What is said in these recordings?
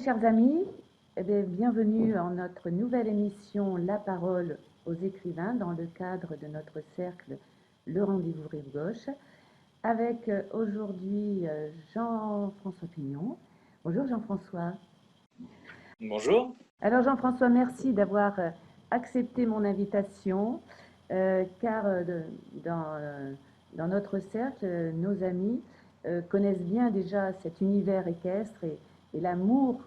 chers amis, bienvenue en notre nouvelle émission La parole aux écrivains dans le cadre de notre cercle Le rendez-vous rive gauche avec aujourd'hui Jean-François Pignon. Bonjour Jean-François. Bonjour. Alors Jean-François, merci d'avoir accepté mon invitation car dans notre cercle, nos amis connaissent bien déjà cet univers équestre et l'amour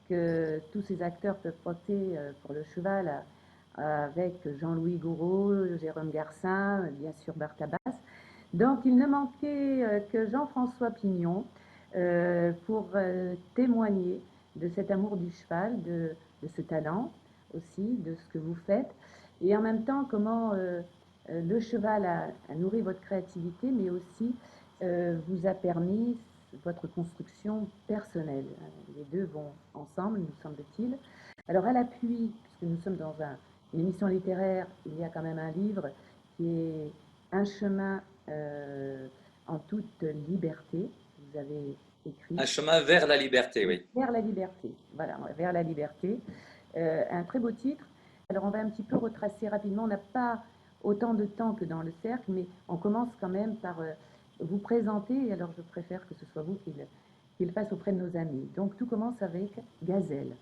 que tous ces acteurs peuvent porter pour le cheval avec Jean-Louis Gouraud, Jérôme Garcin, bien sûr Barthabas. Donc il ne manquait que Jean-François Pignon pour témoigner de cet amour du cheval, de ce talent aussi, de ce que vous faites, et en même temps comment le cheval a nourri votre créativité, mais aussi vous a permis votre construction personnelle. Les deux vont ensemble, nous semble-t-il. Alors à l'appui, puisque nous sommes dans une émission littéraire, il y a quand même un livre qui est Un chemin en toute liberté. Vous avez écrit. Un chemin vers la liberté, oui. Vers la liberté, voilà, vers la liberté. Un très beau titre. Alors on va un petit peu retracer rapidement, on n'a pas autant de temps que dans le cercle, mais on commence quand même par vous présenter, alors je préfère que ce soit vous qui le fasse auprès de nos amis. Donc tout commence avec Gazelle.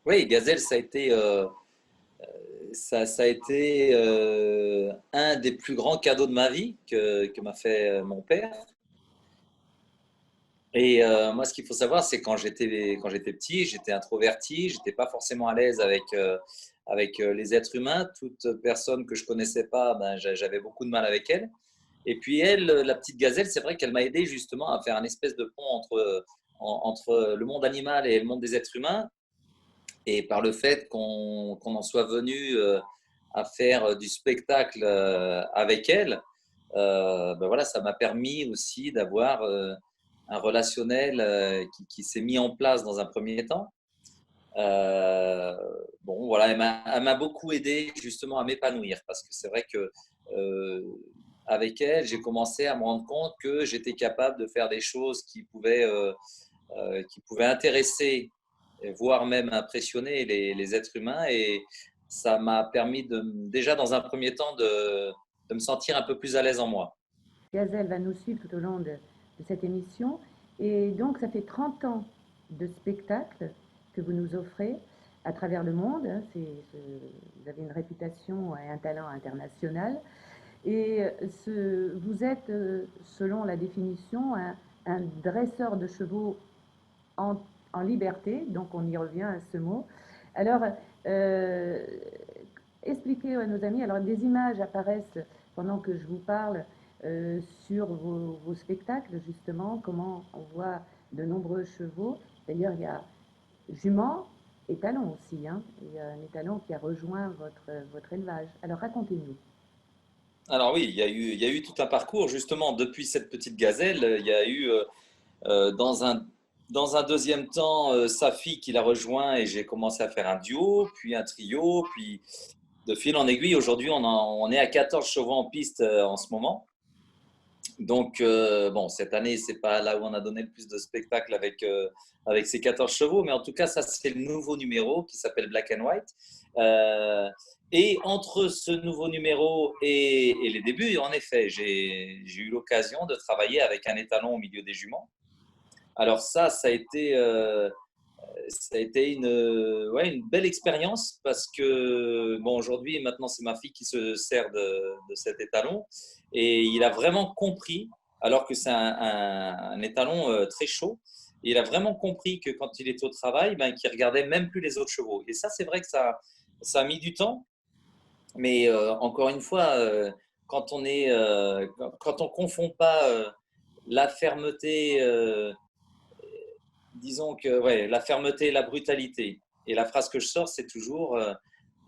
Oui, Gazelle, ça a été un des plus grands cadeaux de ma vie que m'a fait mon père. Et moi, ce qu'il faut savoir, c'est quand j'étais petit, j'étais introverti, j'étais pas forcément à l'aise avec les êtres humains. Toute personne que je connaissais pas, ben, j'avais beaucoup de mal avec elle. Et puis elle, la petite Gazelle, c'est vrai qu'elle m'a aidé justement à faire un espèce de pont entre le monde animal et le monde des êtres humains. Et par le fait qu'on en soit venu à faire du spectacle avec elle, ben voilà, ça m'a permis aussi d'avoir un relationnel qui s'est mis en place dans un premier temps. Bon, voilà, elle m'a beaucoup aidé justement à m'épanouir parce que c'est vrai que avec elle, j'ai commencé à me rendre compte que j'étais capable de faire des choses qui pouvaient intéresser, voire même impressionner les êtres humains. Et ça m'a permis déjà dans un premier temps de me sentir un peu plus à l'aise en moi. Gazelle va nous suivre tout au long de cette émission. Et donc, ça fait 30 ans de spectacle que vous nous offrez à travers le monde. Vous avez une réputation et un talent international. Et vous êtes, selon la définition, un dresseur de chevaux en, en liberté. Donc, on y revient à ce mot. Alors, euh, expliquez à nos amis. Alors, des images apparaissent pendant que je vous parle sur vos spectacles, justement, comment on voit de nombreux chevaux. D'ailleurs, il y a jument, étalon aussi. Hein. Il y a un étalon qui a rejoint votre élevage. Alors, racontez-nous. Alors oui, il y a eu tout un parcours justement depuis cette petite gazelle. Il y a eu dans dans un deuxième temps sa fille qui l'a rejoint et j'ai commencé à faire un duo, puis un trio, puis de fil en aiguille. Aujourd'hui, on est à 14 chevaux en piste en ce moment. Donc, bon, cette année, c'est pas là où on a donné le plus de spectacles avec ces 14 chevaux, mais en tout cas, ça, c'est le nouveau numéro qui s'appelle Black and White. Euh, et entre ce nouveau numéro et les débuts, en effet, j'ai eu l'occasion de travailler avec un étalon au milieu des juments. Alors ça a été ouais, une belle expérience parce que, bon, aujourd'hui, maintenant, c'est ma fille qui se sert de cet étalon et il a vraiment compris, alors que c'est un étalon très chaud, et il a vraiment compris que quand il était au travail, ben, qu'il regardait même plus les autres chevaux. Et ça, c'est vrai que ça a mis du temps, mais encore une fois, quand on confond pas la fermeté disons que ouais, la fermeté et la brutalité. Et la phrase que je sors, c'est toujours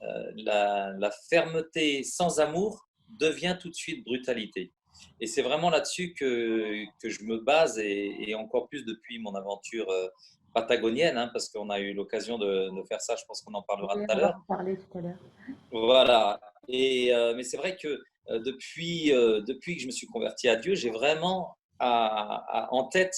la fermeté sans amour devient tout de suite brutalité. Et c'est vraiment là-dessus que je me base, et encore plus depuis mon aventure patagonienne, hein, parce qu'on a eu l'occasion de faire ça, je pense qu'on en parlera Oui, tout à on va l'heure. en parler tout à l'heure. Voilà. Mais c'est vrai que depuis que je me suis converti à Dieu, j'ai vraiment en tête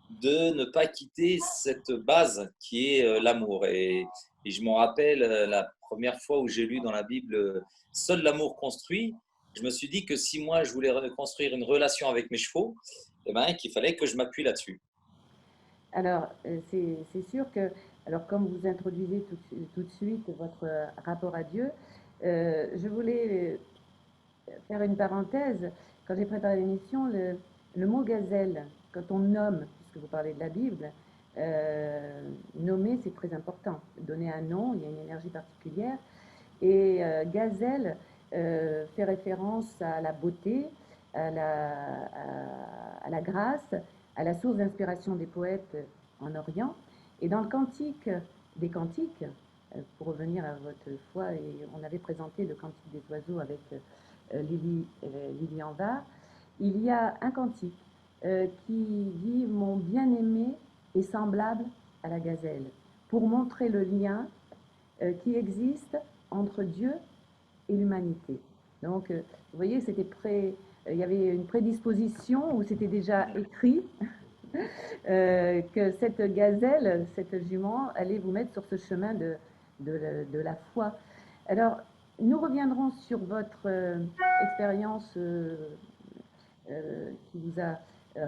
de ne pas quitter cette base qui est l'amour. Et je m'en rappelle la première fois où j'ai lu dans la Bible Seul l'amour construit. Je me suis dit que si moi je voulais construire une relation avec mes chevaux, eh ben, qu'il fallait que je m'appuie là-dessus. Alors, c'est sûr que, alors comme vous introduisez tout de suite votre rapport à Dieu, je voulais faire une parenthèse. Quand j'ai préparé l'émission, le mot gazelle, quand on nomme, puisque vous parlez de la Bible, nommer, c'est très important. Donner un nom, il y a une énergie particulière. Et gazelle fait référence à la beauté, à la grâce, à la source d'inspiration des poètes en Orient. Et dans le Cantique des Cantiques, pour revenir à votre foi, et on avait présenté le Cantique des oiseaux avec Lily Anvar, il y a un cantique qui dit Mon bien-aimé est semblable à la gazelle, pour montrer le lien qui existe entre Dieu et l'humanité. Donc, vous voyez, il y avait une prédisposition où c'était déjà écrit que cette gazelle, cette jument, allait vous mettre sur ce chemin de la foi. Alors, nous reviendrons sur votre expérience qui vous a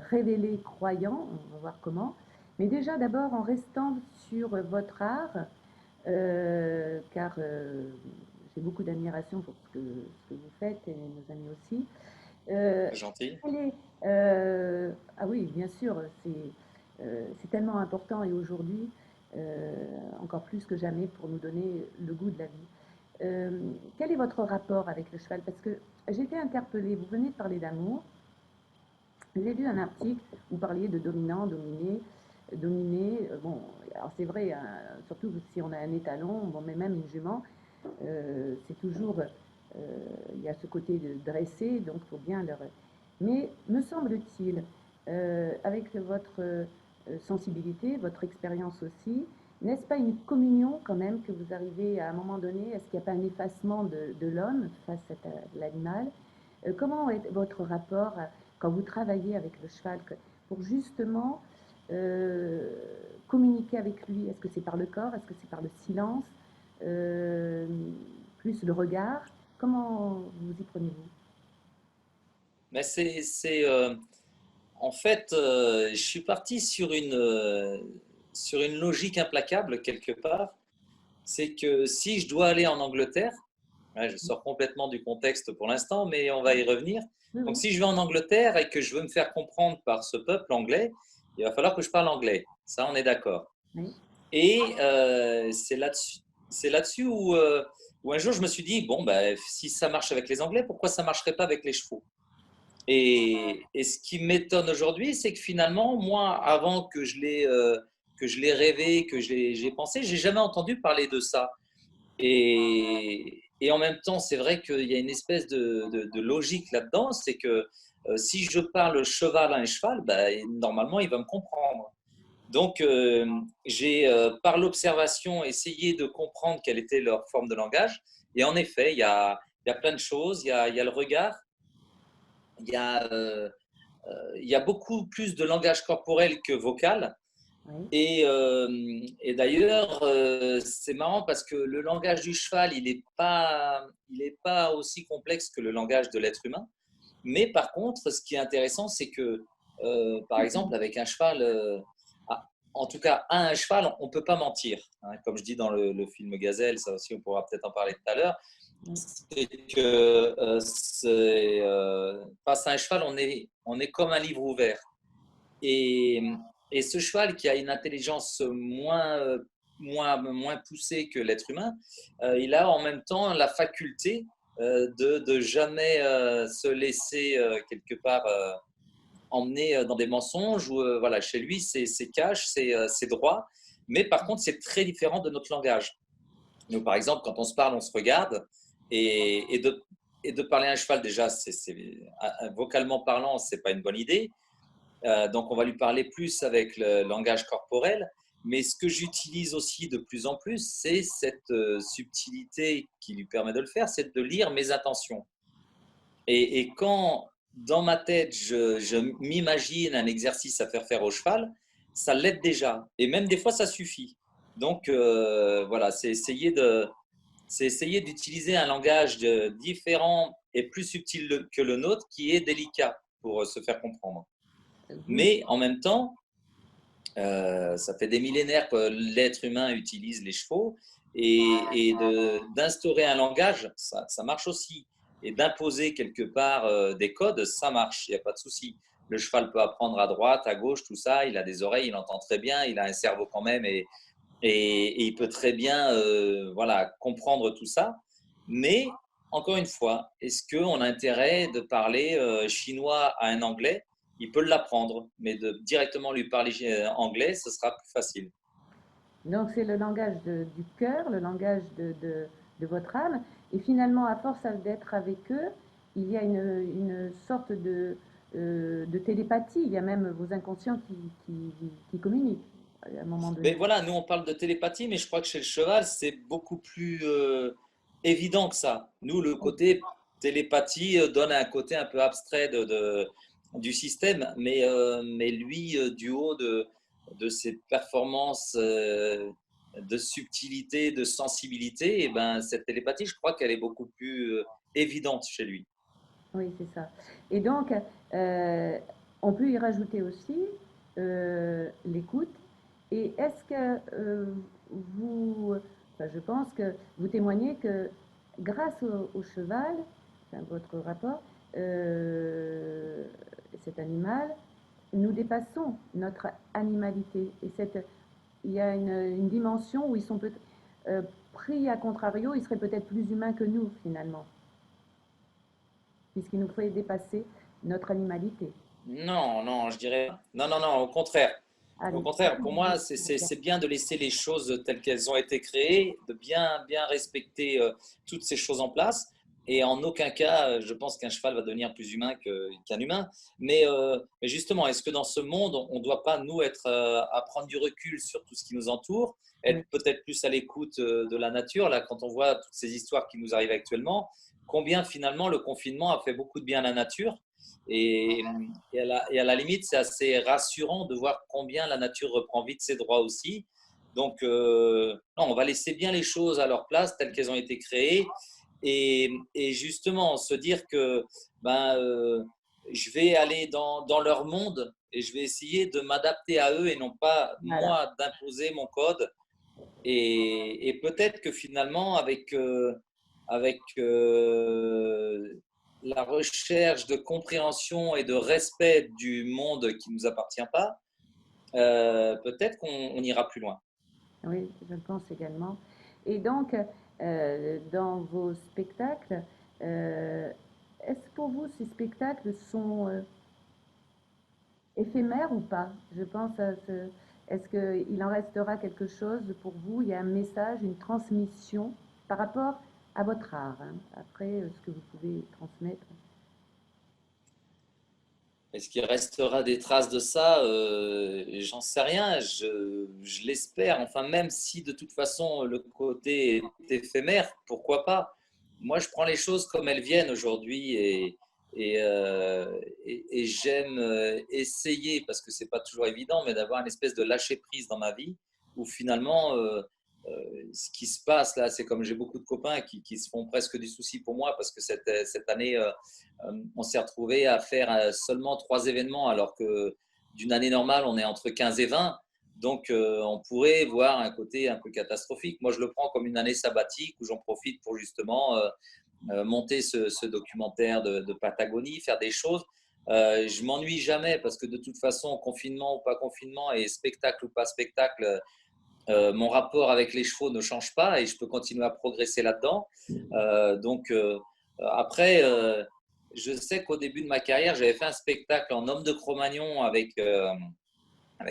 révélé croyant, on va voir comment. Mais déjà, d'abord, en restant sur votre art, car j'ai beaucoup d'admiration pour ce que vous faites et nos amis aussi. Euh, C'est gentil. ah oui, bien sûr, c'est tellement important et aujourd'hui, encore plus que jamais, pour nous donner le goût de la vie. Quel est votre rapport avec le cheval? Parce que j'ai été interpellée, vous venez de parler d'amour, j'ai lu un article où vous parliez de dominant, dominé, dominé. Bon, alors c'est vrai, hein, surtout si on a un étalon, bon, mais même une jument, c'est toujours, il y a ce côté de dresser, donc il faut bien leur. Mais me semble-t-il, avec votre sensibilité, votre expérience aussi, n'est-ce pas une communion quand même que vous arrivez à un moment donné? Est-ce qu'il n'y a pas un effacement de l'homme face à l'animal? Comment est votre rapport quand vous travaillez avec le cheval pour justement euh, communiquer avec lui? Est-ce que c'est par le corps? Est-ce que c'est par le silence? Euh, plus le regard? Comment vous y prenez-vous? Mais en fait, je suis parti sur une logique implacable quelque part. C'est que si je dois aller en Angleterre, ouais, je sors complètement du contexte pour l'instant, mais on va y revenir. Oui, Donc, oui, si je vais en Angleterre et que je veux me faire comprendre par ce peuple anglais, il va falloir que je parle anglais. Ça, on est d'accord. oui. Et c'est là-dessus où un jour je me suis dit, bon, bah, si ça marche avec les Anglais, pourquoi ça ne marcherait pas avec les chevaux? Et ce qui m'étonne aujourd'hui, c'est que finalement, moi, avant que je l'ai rêvé, j'ai pensé, j'ai jamais entendu parler de ça. Et en même temps, c'est vrai qu'il y a une espèce de logique là-dedans, c'est que si je parle cheval à un cheval, bah, normalement, il va me comprendre. Donc, j'ai, par l'observation, essayé de comprendre quelle était leur forme de langage. Et en effet, il y a plein de choses. Il y a le regard, il y a, il y a beaucoup plus de langage corporel que vocal. Oui. Et d'ailleurs, c'est marrant parce que le langage du cheval, il est pas aussi complexe que le langage de l'être humain. Mais par contre, ce qui est intéressant, c'est que, par exemple, avec un cheval, en tout cas, à un cheval, on ne peut pas mentir. Hein. Comme je dis dans le film Gazelle, ça aussi, on pourra peut-être en parler tout à l'heure. Oui. C'est que face à un cheval, on est comme un livre ouvert. Et, et ce cheval qui a une intelligence moins poussée que l'être humain, il a en même temps la faculté de jamais se laisser quelque part emmener dans des mensonges. Ou voilà, chez lui, c'est cash, c'est droit. Mais par contre, c'est très différent de notre langage. Nous, par exemple, quand on se parle, on se regarde. Et de parler à un cheval, déjà, vocalement parlant, c'est pas une bonne idée. Donc, on va lui parler plus avec le langage corporel. Mais ce que j'utilise aussi de plus en plus, c'est cette subtilité qui lui permet de le faire, c'est de lire mes intentions. Et quand dans ma tête, je m'imagine un exercice à faire faire au cheval, ça l'aide déjà. Et même des fois, ça suffit. Donc, voilà, c'est essayer d'utiliser un langage différent et plus subtil que le nôtre qui est délicat pour se faire comprendre. Oui, Mais en même temps, ça fait des millénaires que l'être humain utilise les chevaux et d'instaurer un langage, ça marche aussi. Et d'imposer quelque part des codes, ça marche, il n'y a pas de souci. Le cheval peut apprendre à droite, à gauche, tout ça, il a des oreilles, il entend très bien, il a un cerveau quand même et il peut très bien voilà, comprendre tout ça. Mais encore une fois, est-ce qu'on a intérêt de parler chinois à un anglais? Il peut l'apprendre, mais de directement lui parler anglais, ce sera plus facile. donc c'est le langage du cœur, le langage de votre âme. Et finalement, à force d'être avec eux, il y a une sorte de télépathie. Il y a même vos inconscients qui communiquent à un moment Mais donné. voilà, nous on parle de télépathie, mais je crois que chez le cheval, c'est beaucoup plus évident que ça. Nous, le côté télépathie donne un côté un peu abstrait du système, mais lui, du haut de ses performances de subtilité, de sensibilité, et ben, cette télépathie, je crois qu'elle est beaucoup plus évidente chez lui. Oui, c'est ça. Et donc, euh, on peut y rajouter aussi l'écoute. Et est-ce que vous, enfin, je pense que vous témoignez que grâce au cheval, enfin, votre rapport, euh, cet animal, nous dépassons notre animalité. Et il y a une dimension où ils sont pris à contrario, ils seraient peut-être plus humains que nous finalement, puisqu'il nous fait dépasser notre animalité. Non, non, je dirais non, non, non, au contraire. Au Allez, contraire, pour moi, c'est bien de laisser les choses telles qu'elles ont été créées, de bien respecter toutes ces choses en place. Et en aucun cas, je pense qu'un cheval va devenir plus humain qu'un humain. Mais justement, est-ce que dans ce monde, on ne doit pas, nous, être à prendre du recul sur tout ce qui nous entoure, oui, être peut-être plus à l'écoute de la nature, là, quand on voit toutes ces histoires qui nous arrivent actuellement, combien finalement le confinement a fait beaucoup de bien à la nature et, et à la limite, c'est assez rassurant de voir combien la nature reprend vite ses droits aussi. Donc, non, on va laisser bien les choses à leur place, telles qu'elles ont été créées. Et justement, se dire que ben, je vais aller dans leur monde et je vais essayer de m'adapter à eux et non pas, voilà. moi, d'imposer mon code. Et peut-être que finalement, avec la recherche de compréhension et de respect du monde qui ne nous appartient pas, peut-être qu'on ira plus loin. Oui, je le pense également. Et donc, dans vos spectacles, euh, est-ce pour vous ces spectacles sont éphémère ou pas? Je pense à ce. Est-ce qu'il en restera quelque chose pour vous? Il y a un message, une transmission par rapport à votre art, hein. Après, ce que vous pouvez transmettre. Est-ce qu'il restera des traces de ça? J'en sais rien, je l'espère. Enfin, même si de toute façon le côté est éphémère, pourquoi pas? Moi, je prends les choses comme elles viennent aujourd'hui et j'aime essayer, parce que c'est pas toujours évident, mais d'avoir une espèce de lâcher prise dans ma vie où finalement ce qui se passe là, c'est comme j'ai beaucoup de copains qui se font presque du souci pour moi parce que cette année, on s'est retrouvé à faire seulement 3 événements alors que d'une année normale, on est entre 15 et 20. Donc, on pourrait voir un côté un peu catastrophique. Moi, je le prends comme une année sabbatique où j'en profite pour justement monter ce documentaire de Patagonie, faire des choses. Je m'ennuie jamais parce que de toute façon, confinement ou pas confinement et spectacle ou pas spectacle, mon rapport avec les chevaux ne change pas et je peux continuer à progresser là-dedans. Après, je sais qu'au début de ma carrière, j'avais fait un spectacle en homme de Cro-Magnon avec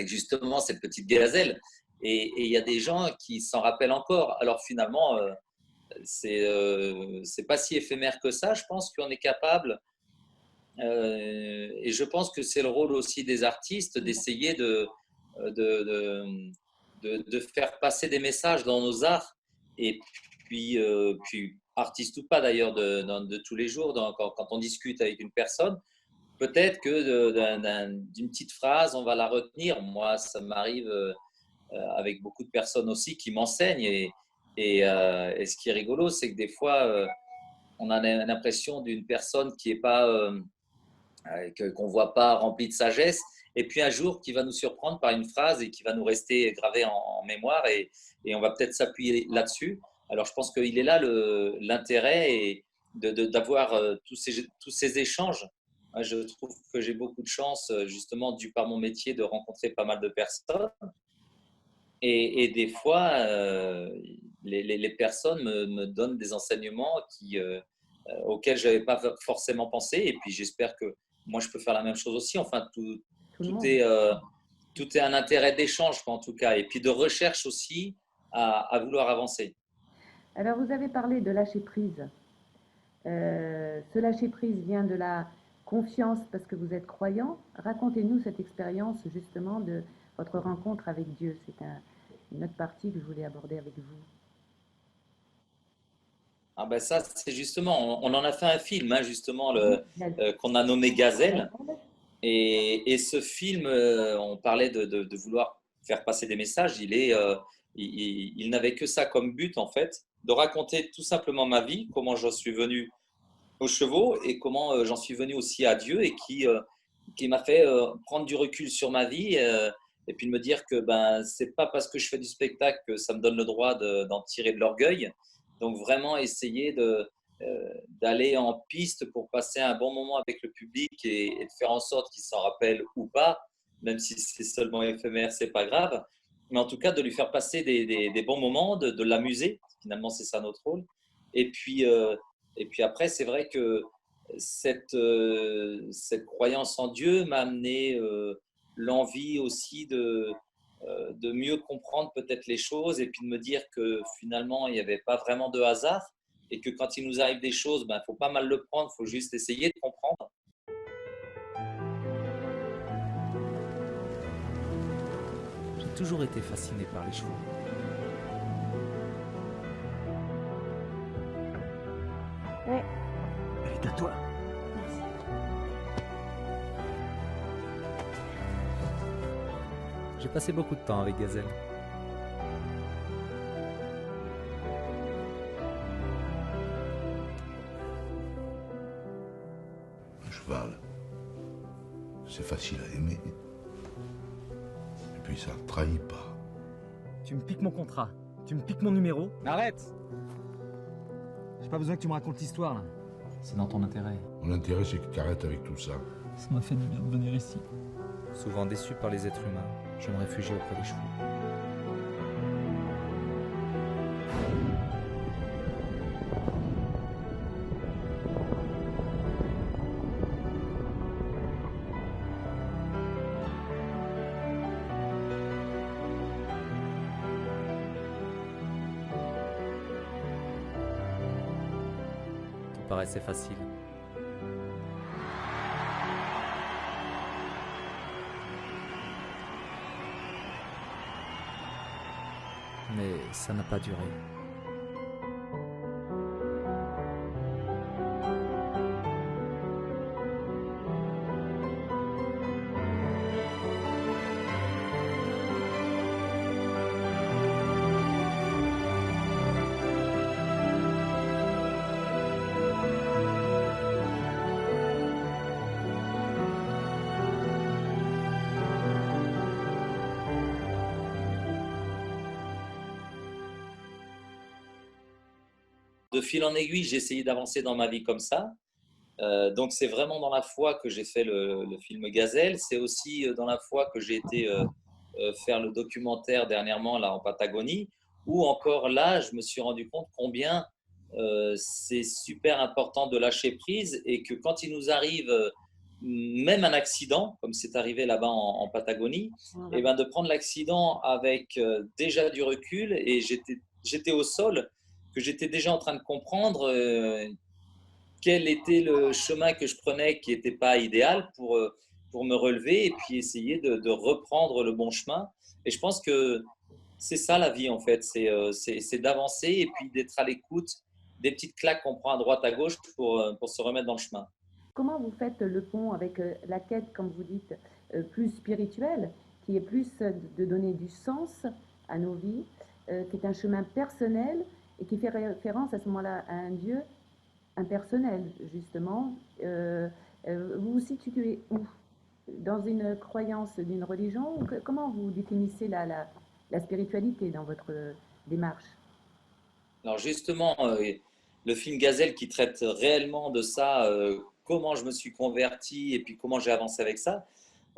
justement cette petite gazelle. Et il y a des gens qui s'en rappellent encore. Alors finalement, c'est pas si éphémère que ça. Je pense qu'on est capable, et je pense que c'est le rôle aussi des artistes d'essayer de, de, de faire passer des messages dans nos arts. Et puis artiste ou pas d'ailleurs, de tous les jours, quand on discute avec une personne, peut-être que d'une petite phrase, on va la retenir. Moi, ça m'arrive avec beaucoup de personnes aussi qui m'enseignent. Et ce qui est rigolo, c'est que des fois, on a l'impression d'une personne qui est pas, qu'on ne voit pas remplie de sagesse. Et puis un jour, qui va nous surprendre par une phrase et qui va nous rester gravée en mémoire. Et on va peut-être s'appuyer là-dessus. Alors, je pense qu'il est là l'intérêt et d'avoir tous ces échanges. Moi, je trouve que j'ai beaucoup de chance, justement, dû par mon métier, de rencontrer pas mal de personnes. Et des fois, les personnes me donnent des enseignements auxquels je n'avais pas forcément pensé. Et puis, j'espère que moi, je peux faire la même chose aussi. Enfin, Tout le tout monde. est, euh, tout est un intérêt d'échange, en tout cas. Et puis de recherche aussi à vouloir avancer. Alors, vous avez parlé de lâcher prise. Ce lâcher prise vient de la confiance parce que vous êtes croyant. Racontez-nous cette expérience justement de votre rencontre avec Dieu. C'est une autre partie que je voulais aborder avec vous. Ah ben ça, c'est justement, on en a fait un film, hein, justement, Oui, qu'on a nommé Gazelle. Et ce film, on parlait de vouloir faire passer des messages. Il n'avait que ça comme but, en fait, de raconter tout simplement ma vie, comment j'en suis venu aux chevaux et comment j'en suis venu aussi à Dieu et qui m'a fait prendre du recul sur ma vie et puis de me dire que ben, c'est pas parce que je fais du spectacle que ça me donne le droit d'en tirer de l'orgueil. Donc vraiment essayer d'aller en piste pour passer un bon moment avec le public et de faire en sorte qu'il s'en rappelle ou pas, même si c'est seulement éphémère, c'est pas grave. Mais en tout cas, de lui faire passer des bons moments, de l'amuser. Finalement, c'est ça notre rôle. Et puis, euh, et puis après, c'est vrai que cette croyance en Dieu m'a amené l'envie aussi de mieux comprendre peut-être les choses et puis de me dire que finalement, il n'y avait pas vraiment de hasard et que quand il nous arrive des choses, ben, faut pas mal le prendre, il faut juste essayer de comprendre. J'ai toujours été fasciné par les chevaux. Ouais. Elle est à toi. J'ai passé beaucoup de temps avec Gazelle. Un cheval, c'est facile à aimer. Et puis ça ne trahit pas. Tu me piques mon contrat. Tu me piques mon numéro. Arrête. J'ai pas besoin que tu me racontes l'histoire là. C'est dans ton intérêt. Mon intérêt, c'est que tu arrêtes avec tout ça. Ça m'a fait du bien de venir ici. Souvent déçu par les êtres humains, je me réfugie auprès des chevaux. Tout paraissait facile. Mais ça n'a pas duré. De fil en aiguille, j'ai essayé d'avancer dans ma vie comme ça. Donc c'est vraiment dans la foi que j'ai fait le film Gazelle. C'est aussi dans la foi que j'ai été faire le documentaire dernièrement là en Patagonie. Ou encore là, je me suis rendu compte combien c'est super important de lâcher prise et que quand il nous arrive même un accident, comme c'est arrivé là-bas en Patagonie, et ben de prendre l'accident avec déjà du recul et j'étais au sol, que j'étais déjà en train de comprendre quel était le chemin que je prenais qui n'était pas idéal pour me relever et puis essayer de reprendre le bon chemin. Et je pense que c'est ça la vie en fait, c'est d'avancer et puis d'être à l'écoute des petites claques qu'on prend à droite à gauche pour se remettre dans le chemin. comment vous faites le pont avec la quête, comme vous dites, plus spirituelle, qui est plus de donner du sens à nos vies, qui est un chemin personnel et qui fait référence à ce moment-là à un Dieu impersonnel, justement. Vous vous situez où? Dans une croyance d'une religion? Comment vous définissez la spiritualité dans votre démarche? Alors justement, le film Gazelle qui traite réellement de ça, comment je me suis converti et puis comment j'ai avancé avec ça,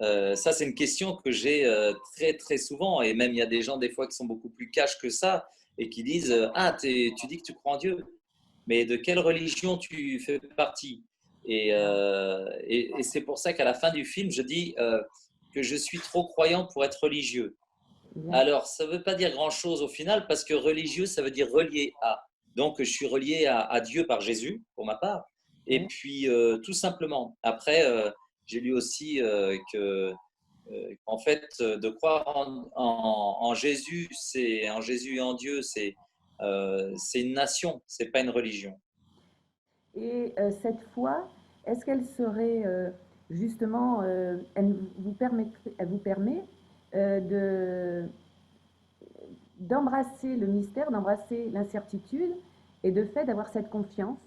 ça c'est une question que j'ai très très souvent et même il y a des gens des fois qui sont beaucoup plus cash que ça et qui disent ah tu dis que tu crois en Dieu, mais de quelle religion tu fais partie? Et c'est pour ça qu'à la fin du film, je dis que je suis trop croyant pour être religieux. Bien. Alors, ça ne veut pas dire grand-chose au final, parce que religieux, ça veut dire relié à. Donc, je suis relié à Dieu par Jésus, pour ma part. Et Oui. puis, tout simplement. Après, j'ai lu aussi qu'en fait, de croire en Jésus, en Jésus et en Dieu, c'est une nation, c'est pas une religion. Et cette foi, est-ce qu'elle serait justement, elle vous permet de d'embrasser le mystère, d'embrasser l'incertitude et de fait d'avoir cette confiance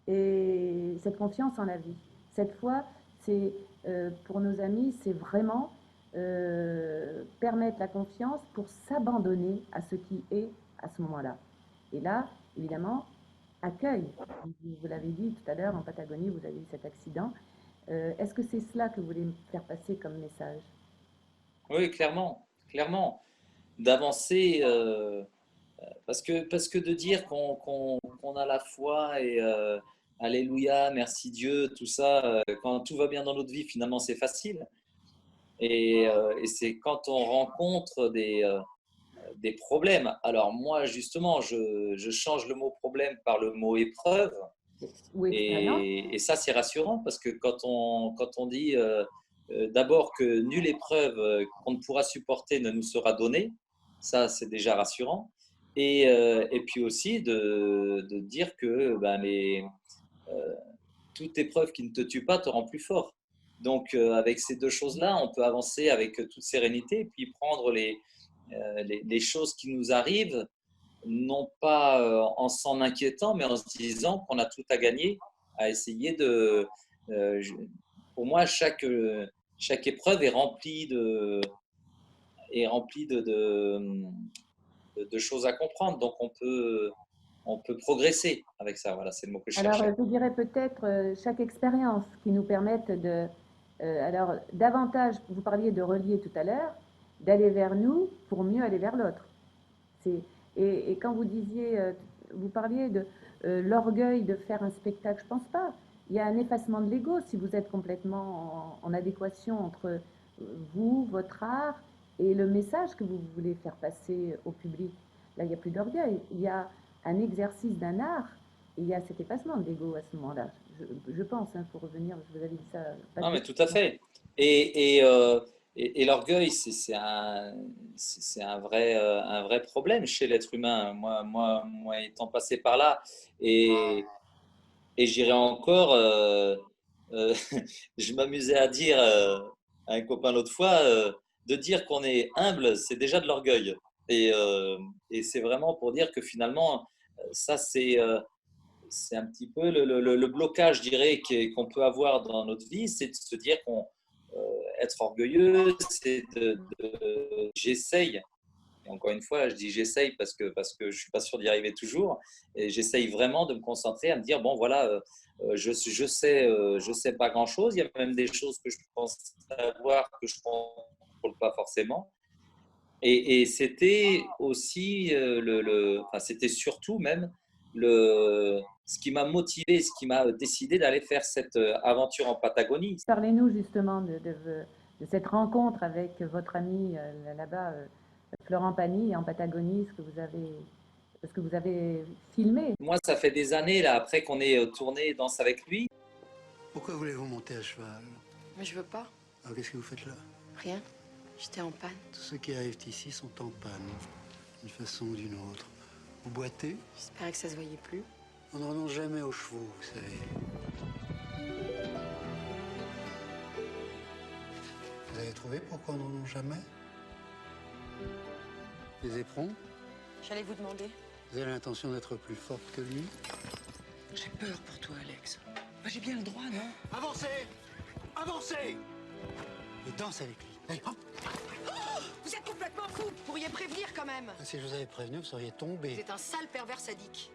et cette confiance en la vie. Cette foi, c'est pour nos amis, c'est vraiment permettre la confiance pour s'abandonner à ce qui est à ce moment-là. Et là, évidemment, accueil. Vous l'avez dit tout à l'heure, en Patagonie, vous avez eu cet accident. Est-ce que c'est cela que vous voulez faire passer comme message? Oui, clairement, clairement. D'avancer, parce que de dire qu'on a la foi et Alléluia, merci Dieu, tout ça, quand tout va bien dans notre vie, finalement, c'est facile. Et c'est quand on rencontre des problèmes. Alors moi, justement, je change le mot problème par le mot épreuve. Ou expérience? Et ça, c'est rassurant parce que quand on dit d'abord que nulle épreuve qu'on ne pourra supporter ne nous sera donnée, ça, c'est déjà rassurant. Et puis aussi de dire que ben, euh, toute épreuve qui ne te tue pas te rend plus fort. Donc, avec ces deux choses-là, on peut avancer avec toute sérénité et puis prendre les choses qui nous arrivent, non pas en s'en inquiétant, mais en se disant qu'on a tout à gagner, à essayer de. euh, je- pour moi, chaque épreuve est remplie de choses à comprendre. Donc, on peut progresser avec ça. Voilà, c'est le mot que je Alors, cherchais. je dirais peut-être chaque expérience qui nous permette alors, davantage, vous parliez de relier tout à l'heure, d'aller vers nous pour mieux aller vers l'autre. C'est, et quand vous disiez, vous parliez de l'orgueil de faire un spectacle, je pense pas. Il y a un effacement de l'ego si vous êtes complètement en adéquation entre vous, votre art et le message que vous voulez faire passer au public. Là, il n'y a plus d'orgueil. Il y a un exercice d'un art et il y a cet effacement de l'ego à ce moment-là. Je pense, hein, pour revenir, je vous avais dit ça. Pas Non, de mais tout à fait. Et l'orgueil, c'est un vrai problème chez l'être humain. Moi, étant passé par là, et, et j'irai encore, je m'amusais à dire à un copain l'autre fois, de dire qu'on est humble, c'est déjà de l'orgueil. Et c'est vraiment pour dire que finalement, ça, c'est un petit peu le blocage, je dirais, qu'on peut avoir dans notre vie, c'est de se dire qu'on être orgueilleux, c'est j'essaye. Et encore une fois, je dis j'essaye parce que je suis pas sûr d'y arriver toujours. Et j'essaye vraiment de me concentrer, à me dire bon voilà, je sais pas grand chose. Il y a même des choses que je pense savoir que je contrôle pas forcément. Et c'était aussi enfin, c'était surtout même ce qui m'a motivé, ce qui m'a décidé d'aller faire cette aventure en Patagonie. Parlez-nous justement de cette rencontre avec votre ami là-bas, Florent Pagny, en Patagonie, ce que vous avez filmé. Moi, ça fait des années là après qu'on ait tourné Danse avec lui. Pourquoi voulez-vous monter à cheval? Mais je veux pas. Alors qu'est-ce que vous faites là? Rien. J'étais en panne. Tous ceux qui arrivent ici sont en panne, d'une façon ou d'une autre. Vous boitez? J'espérais que ça se voyait plus. On n'en renonce jamais aux chevaux, vous savez. avez trouvé pourquoi on n'en a jamais? Les éperons? J'allais vous demander. Vous avez l'intention d'être plus forte que lui? J'ai peur pour toi, Alex. Moi, j'ai bien le droit, non? Avancez! Avancez! Et danse avec lui. Allez, hop! Vous êtes complètement fou. Vous pourriez prévenir quand même. Si je vous avais prévenu, vous seriez Vous tombé. êtes un sale pervers sadique.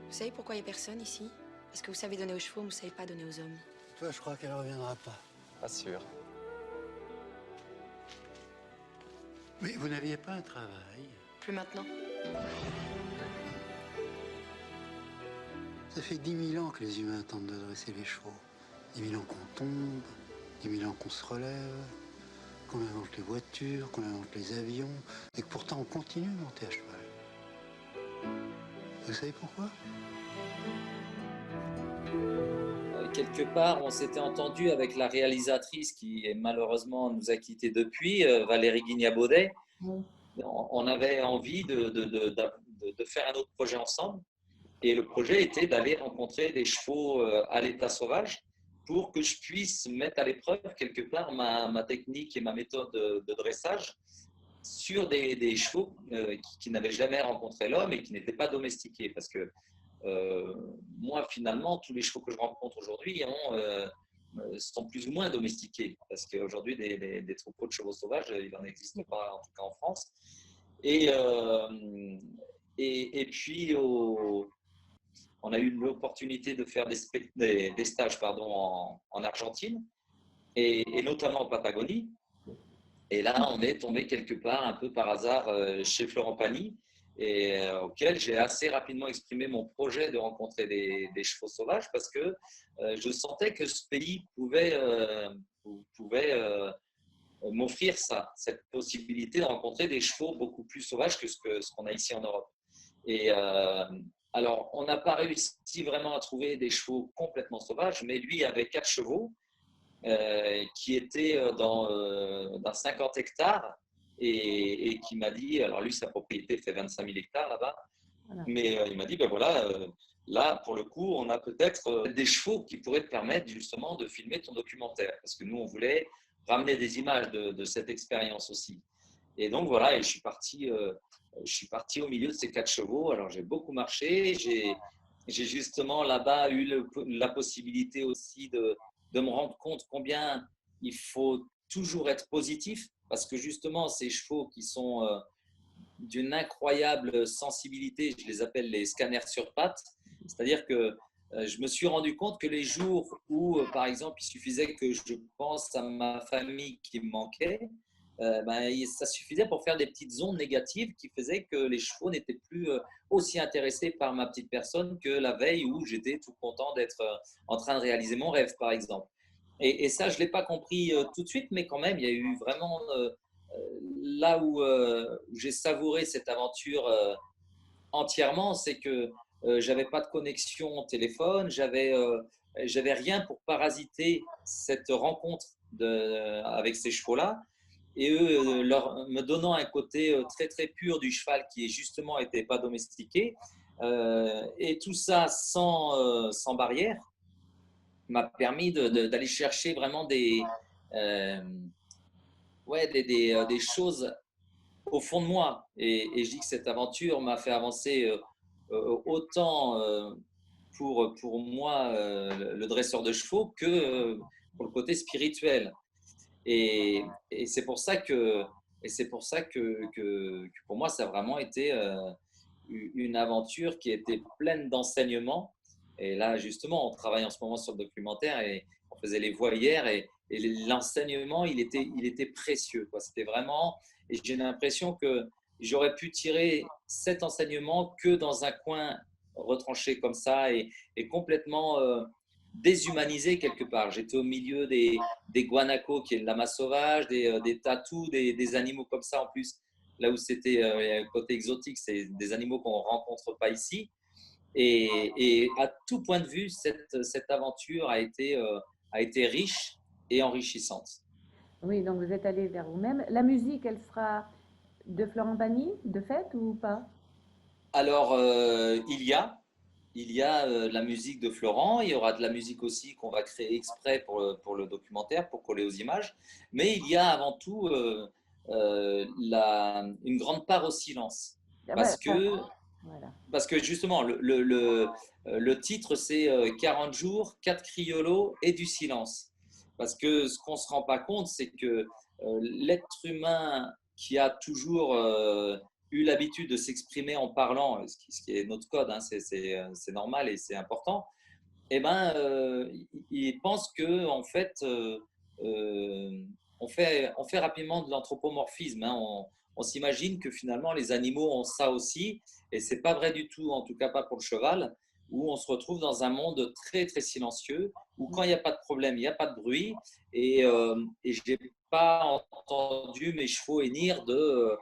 Vous savez pourquoi il n'y a personne ici? Parce que vous savez donner aux chevaux, mais vous savez pas donner aux hommes. Toi, je crois qu'elle reviendra pas. Pas sûr. Mais vous n'aviez pas un travail. Plus maintenant. Ça fait 10 000 ans que les humains tentent de dresser les chevaux. 10 000 ans qu'on tombe, 10 000 ans qu'on se relève, qu'on invente les voitures, qu'on invente les avions, et que pourtant on continue de monter à cheval. Vous savez pourquoi? Quelque part, on s'était entendu avec la réalisatrice qui malheureusement nous a quittés depuis, Valérie Guignabaudet. Oui. On avait envie de faire un autre projet ensemble. Et le projet était d'aller rencontrer des chevaux à l'état sauvage pour que je puisse mettre à l'épreuve quelque part ma technique et ma méthode de dressage sur des chevaux qui n'avaient jamais rencontré l'homme et qui n'étaient pas domestiqués. Parce que moi, finalement, tous les chevaux que je rencontre aujourd'hui sont plus ou moins domestiqués. Parce qu'aujourd'hui, des troupeaux de chevaux sauvages, il n'en existe pas, en tout cas en France. Et puis, on a eu l'opportunité de faire des stages en Argentine et notamment en Patagonie. Et là, on est tombé quelque part un peu par hasard chez Florent Pagny, et auquel j'ai assez rapidement exprimé mon projet de rencontrer des chevaux sauvages parce que je sentais que ce pays pouvait m'offrir cette possibilité de rencontrer des chevaux beaucoup plus sauvages que ce qu'on a ici en Europe. Et alors, on n'a pas réussi vraiment à trouver des chevaux complètement sauvages, mais lui avait 4 chevaux qui étaient dans 50 hectares et qui m'a dit, alors lui, sa propriété fait 25 000 hectares là-bas, Voilà. mais il m'a dit, ben voilà, là, pour le coup, on a peut-être des chevaux qui pourraient te permettre justement de filmer ton documentaire, parce que nous, on voulait ramener des images de cette expérience aussi. Et donc voilà, et je suis parti au milieu de ces 4 chevaux. Alors j'ai beaucoup marché, j'ai justement là-bas eu la possibilité aussi de me rendre compte combien il faut toujours être positif, parce que justement ces chevaux qui sont d'une incroyable sensibilité, je les appelle les scanners sur pattes, c'est-à-dire que je me suis rendu compte que les jours où, par exemple, il suffisait que je pense à ma famille qui me manquait, ça suffisait pour faire des petites ondes négatives qui faisaient que les chevaux n'étaient plus aussi intéressés par ma petite personne que la veille où j'étais tout content d'être en train de réaliser mon rêve, par exemple. Et ça, je ne l'ai pas compris tout de suite, mais quand même, il y a eu vraiment là où j'ai savouré cette aventure entièrement, c'est que j'avais pas de connexion au téléphone, j'avais rien pour parasiter cette rencontre avec ces chevaux-là. Et eux, me donnant un côté très très pur du cheval qui justement n'était pas domestiqué, et tout ça sans barrière, m'a permis d'aller chercher vraiment des choses au fond de moi. Et je dis que cette aventure m'a fait avancer autant pour moi, le dresseur de chevaux, que pour le côté spirituel. Et c'est pour ça que pour moi, ça a vraiment été une aventure qui était pleine d'enseignements. Et là, justement, on travaille en ce moment sur le documentaire et on faisait les voix hier et l'enseignement, il était précieux, quoi. C'était vraiment, et j'ai l'impression que j'aurais pu tirer cet enseignement que dans un coin retranché comme ça et complètement déshumanisé quelque part. J'étais au milieu des guanacos, qui est le lama sauvage, des tatous, des animaux comme ça en plus. Là où c'était un côté exotique, c'est des animaux qu'on ne rencontre pas ici. Et à tout point de vue, cette aventure a été riche et enrichissante. Oui, donc vous êtes allé vers vous-même. La musique, elle sera de Florent Pagny, de fait, ou pas? Alors, il y a il y a la musique de Florent, il y aura de la musique aussi qu'on va créer exprès pour le documentaire, pour coller aux images, mais il y a avant tout une grande part au silence. Ah ouais, Parce que, voilà. parce que justement, le titre, c'est 40 jours, 4 criolos et du silence. Parce que ce qu'on ne se rend pas compte, c'est que l'être humain qui a toujours eu l'habitude de s'exprimer en parlant, ce qui est notre code, hein, c'est normal et c'est important, eh ben, il pense que en fait, on fait rapidement de l'anthropomorphisme. Hein. On s'imagine que finalement les animaux ont ça aussi, et c'est pas vrai du tout, en tout cas pas pour le cheval, où on se retrouve dans un monde très très silencieux, où quand il n'y a pas de problème, il n'y a pas de bruit, et j'ai pas entendu mes chevaux hennir euh,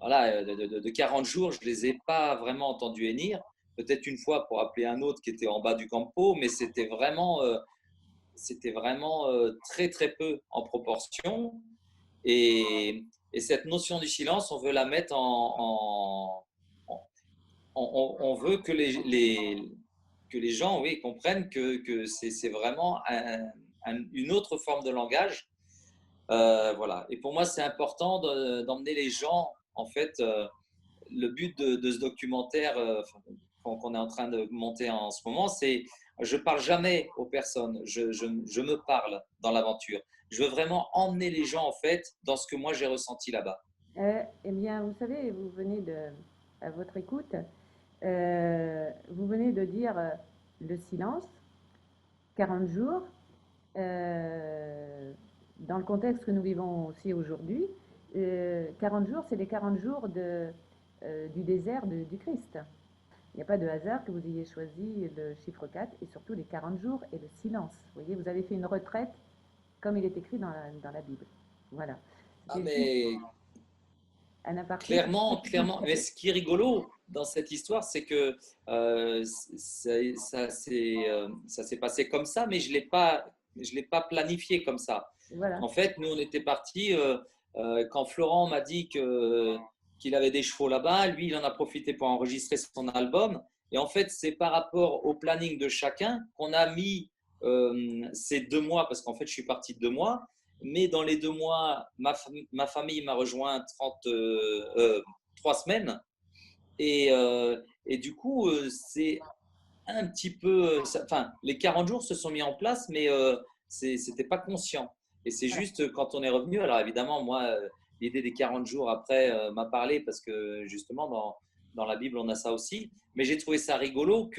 voilà, de 40 jours, je les ai pas vraiment entendus hennir, peut-être une fois pour appeler un autre qui était en bas du campo, mais c'était vraiment très très peu en proportion. Et cette notion du silence, on veut la mettre on veut que que les gens, oui, comprennent que c'est vraiment une autre forme de langage. Voilà. Et pour moi, c'est important d'emmener les gens, en fait, le but de ce documentaire qu'on est en train de monter en ce moment, c'est je parle jamais aux personnes, je me parle dans l'aventure. Je veux vraiment emmener les gens en fait dans ce que moi j'ai ressenti là-bas. Eh bien, vous savez, à votre écoute, vous venez de dire le silence, 40 jours, dans le contexte que nous vivons aussi aujourd'hui. 40 jours, c'est les 40 jours du désert du Christ. Il n'y a pas de hasard que vous ayez choisi le chiffre 4 et surtout les 40 jours et le silence. Vous voyez, vous avez fait une retraite comme il est écrit dans la Bible. Voilà. Ah C'était juste mais un aparté. clairement, clairement. Mais ce qui est rigolo dans cette histoire, c'est que ça s'est passé comme ça, mais je l'ai pas planifié comme ça. Voilà. En fait, nous, on était partis quand Florent m'a dit qu'il avait des chevaux là-bas. Lui, il en a profité pour enregistrer son album. Et en fait, c'est par rapport au planning de chacun qu'on a mis ces 2 mois, parce qu'en fait, je suis parti de 2 mois. Mais dans les 2 mois, ma famille m'a rejoint 3 semaines. Et du coup, c'est un petit peu. Enfin, les 40 jours se sont mis en place, mais c'était pas conscient. Et c'est Voilà. juste quand on est revenu. Alors évidemment, moi, l'idée des 40 jours après m'a parlé parce que justement, dans la Bible, on a ça aussi. Mais j'ai trouvé ça rigolo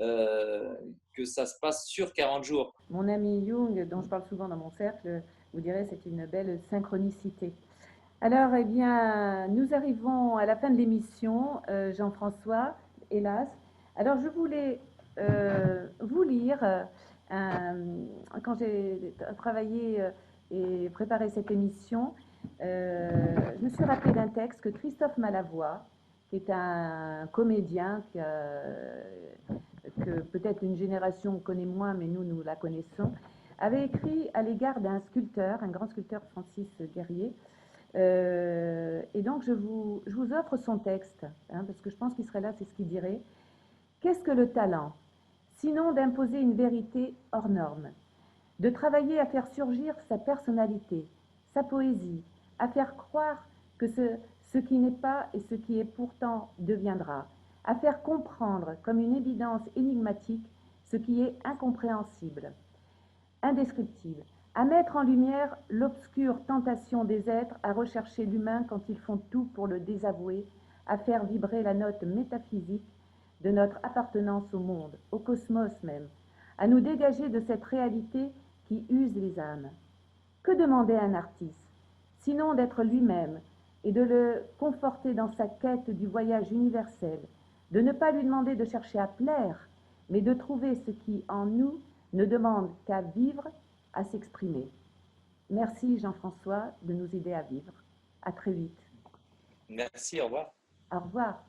euh, que ça se passe sur 40 jours. Mon ami Jung, dont je parle souvent dans mon cercle, vous dirait c'est une belle synchronicité. Alors, eh bien, nous arrivons à la fin de l'émission, Jean-François, hélas. Alors, je voulais vous lire, quand j'ai travaillé et préparé cette émission, je me suis rappelé d'un texte que Christophe Malavoie, qui est un comédien que peut-être une génération connaît moins, mais nous la connaissons, avait écrit à l'égard d'un sculpteur, un grand sculpteur Francis Guerrier. Et donc, je vous offre son texte, hein, parce que je pense qu'il serait là, c'est ce qu'il dirait. Qu'est-ce que le talent? Sinon d'imposer une vérité hors norme, de travailler à faire surgir sa personnalité, sa poésie, à faire croire que ce qui n'est pas et ce qui est pourtant deviendra, à faire comprendre comme une évidence énigmatique ce qui est incompréhensible, indescriptible, à mettre en lumière l'obscure tentation des êtres à rechercher l'humain quand ils font tout pour le désavouer, à faire vibrer la note métaphysique de notre appartenance au monde, au cosmos même, à nous dégager de cette réalité qui use les âmes. Que demandait un artiste, sinon d'être lui-même et de le conforter dans sa quête du voyage universel, de ne pas lui demander de chercher à plaire, mais de trouver ce qui, en nous, ne demande qu'à vivre, à s'exprimer. Merci Jean-François de nous aider à vivre. À très vite. Merci, au revoir. Au revoir.